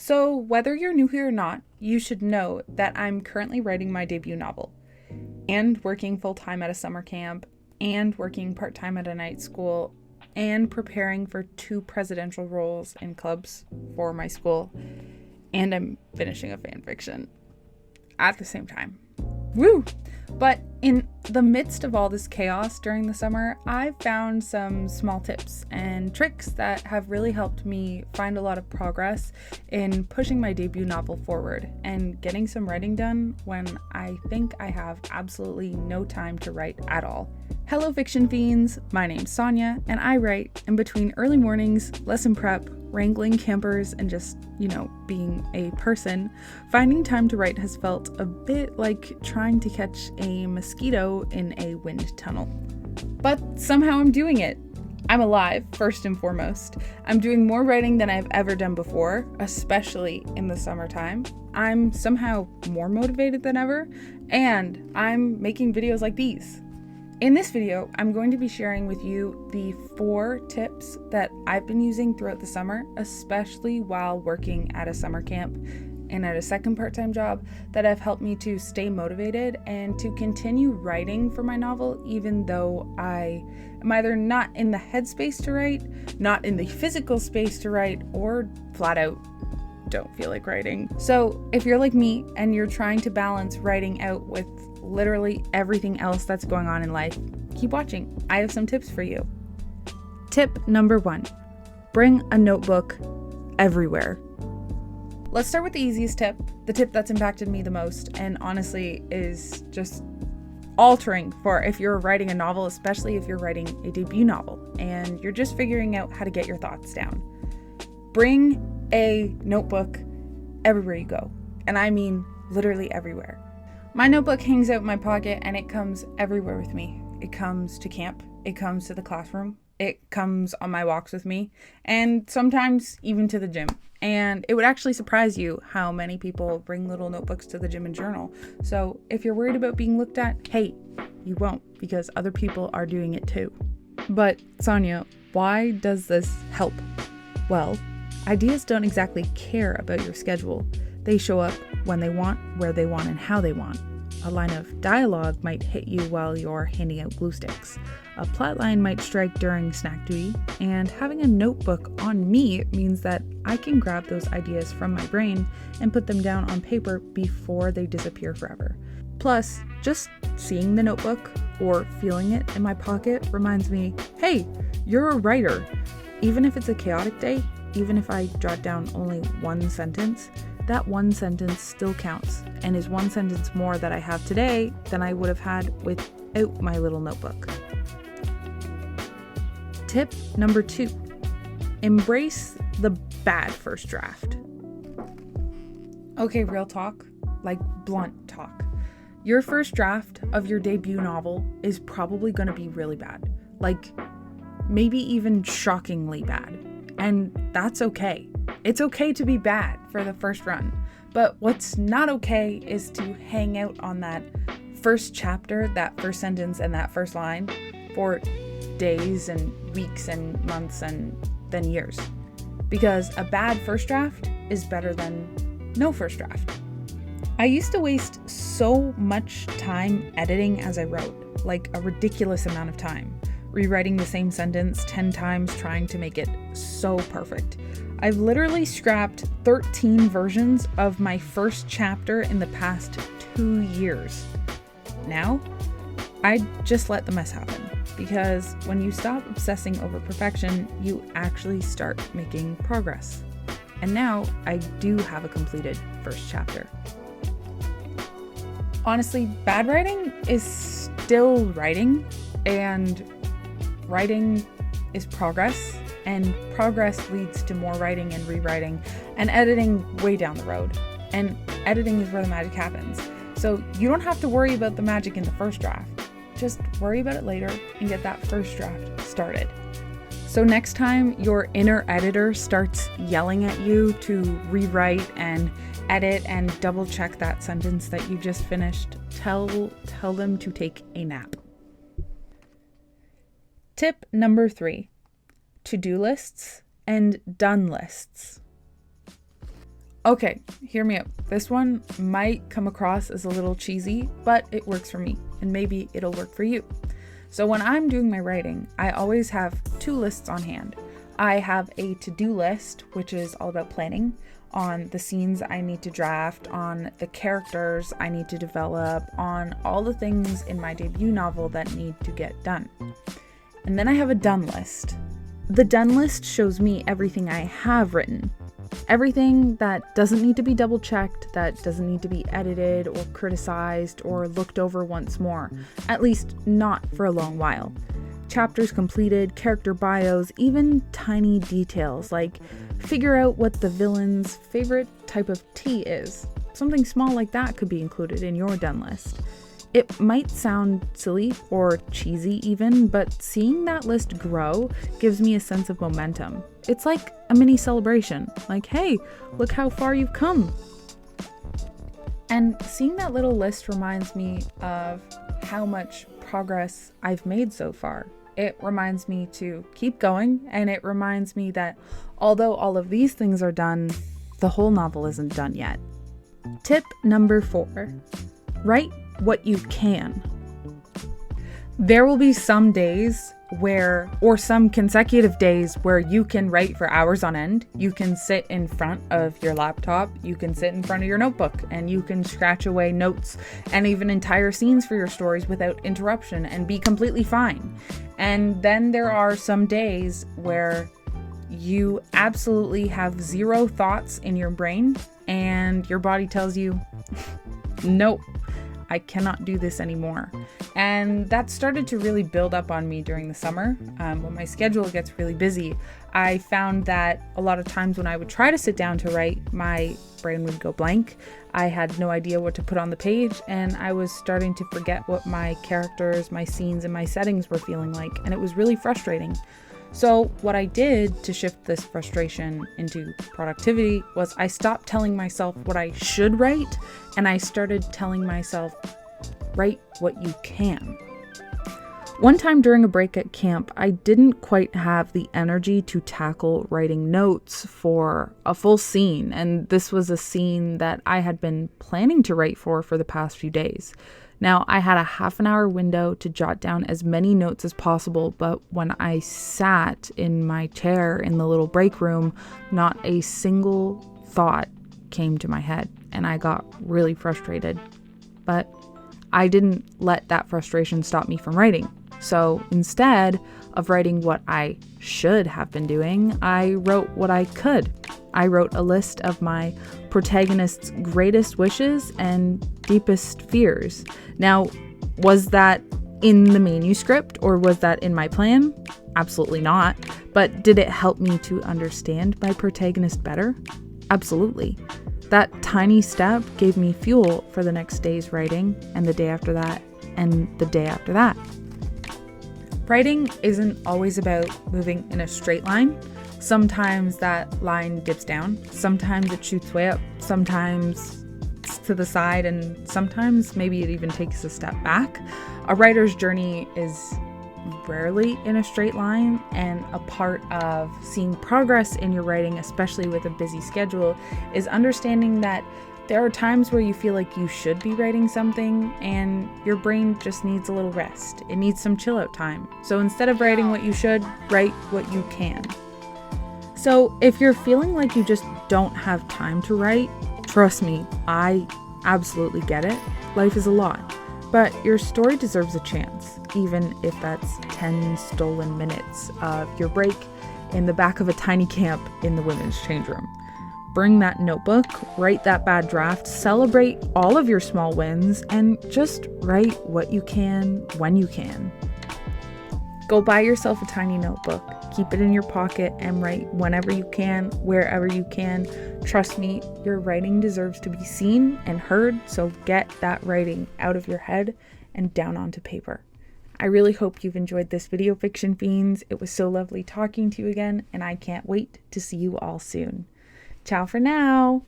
So, whether you're new here or not, you should know that I'm currently writing my debut novel and working full-time at a summer camp and working part-time at a night school and preparing for 2 presidential roles in clubs for my school, and I'm finishing a fan fiction at the same time. Woo! But in the midst of all this chaos during the summer, I've found some small tips and tricks that have really helped me find a lot of progress in pushing my debut novel forward and getting some writing done when I think I have absolutely no time to write at all. Hello fiction fiends, my name's Sonia, and I write in between early mornings, lesson prep, wrangling campers, and just, being a person. Finding time to write has felt a bit like trying to catch a mosquito in a wind tunnel. But somehow I'm doing it. I'm alive, first and foremost. I'm doing more writing than I've ever done before, especially in the summertime. I'm somehow more motivated than ever, and I'm making videos like these. In this video, I'm going to be sharing with you the 4 tips that I've been using throughout the summer, especially while working at a summer camp and at a second part-time job, that have helped me to stay motivated and to continue writing for my novel, even though I am either not in the headspace to write, not in the physical space to write, or flat out don't feel like writing. So if you're like me and you're trying to balance writing out with literally everything else that's going on in life, keep watching. I have some tips for you. Tip number 1, bring a notebook everywhere. Let's start with the easiest tip, the tip that's impacted me the most, and honestly is just altering for if you're writing a novel, especially if you're writing a debut novel and you're just figuring out how to get your thoughts down. Bring a notebook everywhere you go, and I mean literally everywhere. My notebook hangs out in my pocket and it comes everywhere with me. It comes to camp, it comes to the classroom, it comes on my walks with me, and sometimes even to the gym. And it would actually surprise you how many people bring little notebooks to the gym and journal. So if you're worried about being looked at, hey, you won't, because other people are doing it too. But Sonia, why does this help? Well, ideas don't exactly care about your schedule. They show up when they want, where they want, and how they want. A line of dialogue might hit you while you're handing out glue sticks. A plotline might strike during snack duty, and having a notebook on me means that I can grab those ideas from my brain and put them down on paper before they disappear forever. Plus, just seeing the notebook or feeling it in my pocket reminds me, hey, you're a writer. Even if it's a chaotic day, even if I jot down only one sentence, that one sentence still counts and is one sentence more that I have today than I would have had without my little notebook. Tip number 2, embrace the bad first draft. Okay, real talk, like blunt talk. Your first draft of your debut novel is probably going to be really bad, like maybe even shockingly bad, and that's okay. It's okay to be bad for the first run, but what's not okay is to hang out on that first chapter, that first sentence, and that first line for days and weeks and months and then years. Because a bad first draft is better than no first draft. I used to waste so much time editing as I wrote, like a ridiculous amount of time, rewriting the same sentence 10 times trying to make it so perfect. I've literally scrapped 13 versions of my first chapter in the past 2 years. Now, I just let the mess happen, because when you stop obsessing over perfection, you actually start making progress. And now I do have a completed first chapter. Honestly, bad writing is still writing, and writing is progress, and progress leads to more writing and rewriting and editing way down the road. And editing is where the magic happens. So you don't have to worry about the magic in the first draft. Just worry about it later and get that first draft started. So next time your inner editor starts yelling at you to rewrite and edit and double check that sentence that you just finished, tell them to take a nap. Tip number 3, to-do lists and done lists. Okay, hear me out. This one might come across as a little cheesy, but it works for me, and maybe it'll work for you. So when I'm doing my writing, I always have two lists on hand. I have a to-do list, which is all about planning on the scenes I need to draft, on the characters I need to develop, on all the things in my debut novel that need to get done. And then I have a done list. The done list shows me everything I have written. Everything that doesn't need to be double checked, that doesn't need to be edited or criticized or looked over once more, at least not for a long while. Chapters completed, character bios, even tiny details like figure out what the villain's favorite type of tea is. Something small like that could be included in your done list. It might sound silly or cheesy even, but seeing that list grow gives me a sense of momentum. It's like a mini celebration, like, hey, look how far you've come. And seeing that little list reminds me of how much progress I've made so far. It reminds me to keep going, and it reminds me that although all of these things are done, the whole novel isn't done yet. Tip number 4, write what you can. There will be some days or some consecutive days where you can write for hours on end. You can sit in front of your laptop, you can sit in front of your notebook, and you can scratch away notes and even entire scenes for your stories without interruption and be completely fine. And then there are some days where you absolutely have zero thoughts in your brain and your body tells you, nope, I cannot do this anymore. And that started to really build up on me during the summer. When my schedule gets really busy, I found that a lot of times when I would try to sit down to write, my brain would go blank. I had no idea what to put on the page, and I was starting to forget what my characters, my scenes, and my settings were feeling like, and it was really frustrating. So what I did to shift this frustration into productivity was I stopped telling myself what I should write, and I started telling myself, write what you can. One time during a break at camp, I didn't quite have the energy to tackle writing notes for a full scene, and this was a scene that I had been planning to write for the past few days. Now, I had a half an hour window to jot down as many notes as possible, but when I sat in my chair in the little break room, not a single thought came to my head, and I got really frustrated. But I didn't let that frustration stop me from writing. So instead of writing what I should have been doing, I wrote what I could. I wrote a list of my protagonist's greatest wishes and deepest fears. Now, was that in the manuscript or was that in my plan? Absolutely not. But did it help me to understand my protagonist better? Absolutely. That tiny step gave me fuel for the next day's writing, and the day after that, and the day after that. Writing isn't always about moving in a straight line. Sometimes that line dips down, sometimes it shoots way up, sometimes it's to the side, and sometimes maybe it even takes a step back. A writer's journey is rarely in a straight line, and a part of seeing progress in your writing, especially with a busy schedule, is understanding that there are times where you feel like you should be writing something and your brain just needs a little rest. It needs some chill out time. So instead of writing what you should, write what you can. So if you're feeling like you just don't have time to write, trust me, I absolutely get it. Life is a lot. But your story deserves a chance, even if that's 10 stolen minutes of your break in the back of a tiny camp in the women's change room. Bring that notebook, write that bad draft, celebrate all of your small wins, and just write what you can when you can. Go buy yourself a tiny notebook, keep it in your pocket, and write whenever you can, wherever you can. Trust me, your writing deserves to be seen and heard, so get that writing out of your head and down onto paper. I really hope you've enjoyed this video, Fiction Fiends. It was so lovely talking to you again, and I can't wait to see you all soon. Ciao for now!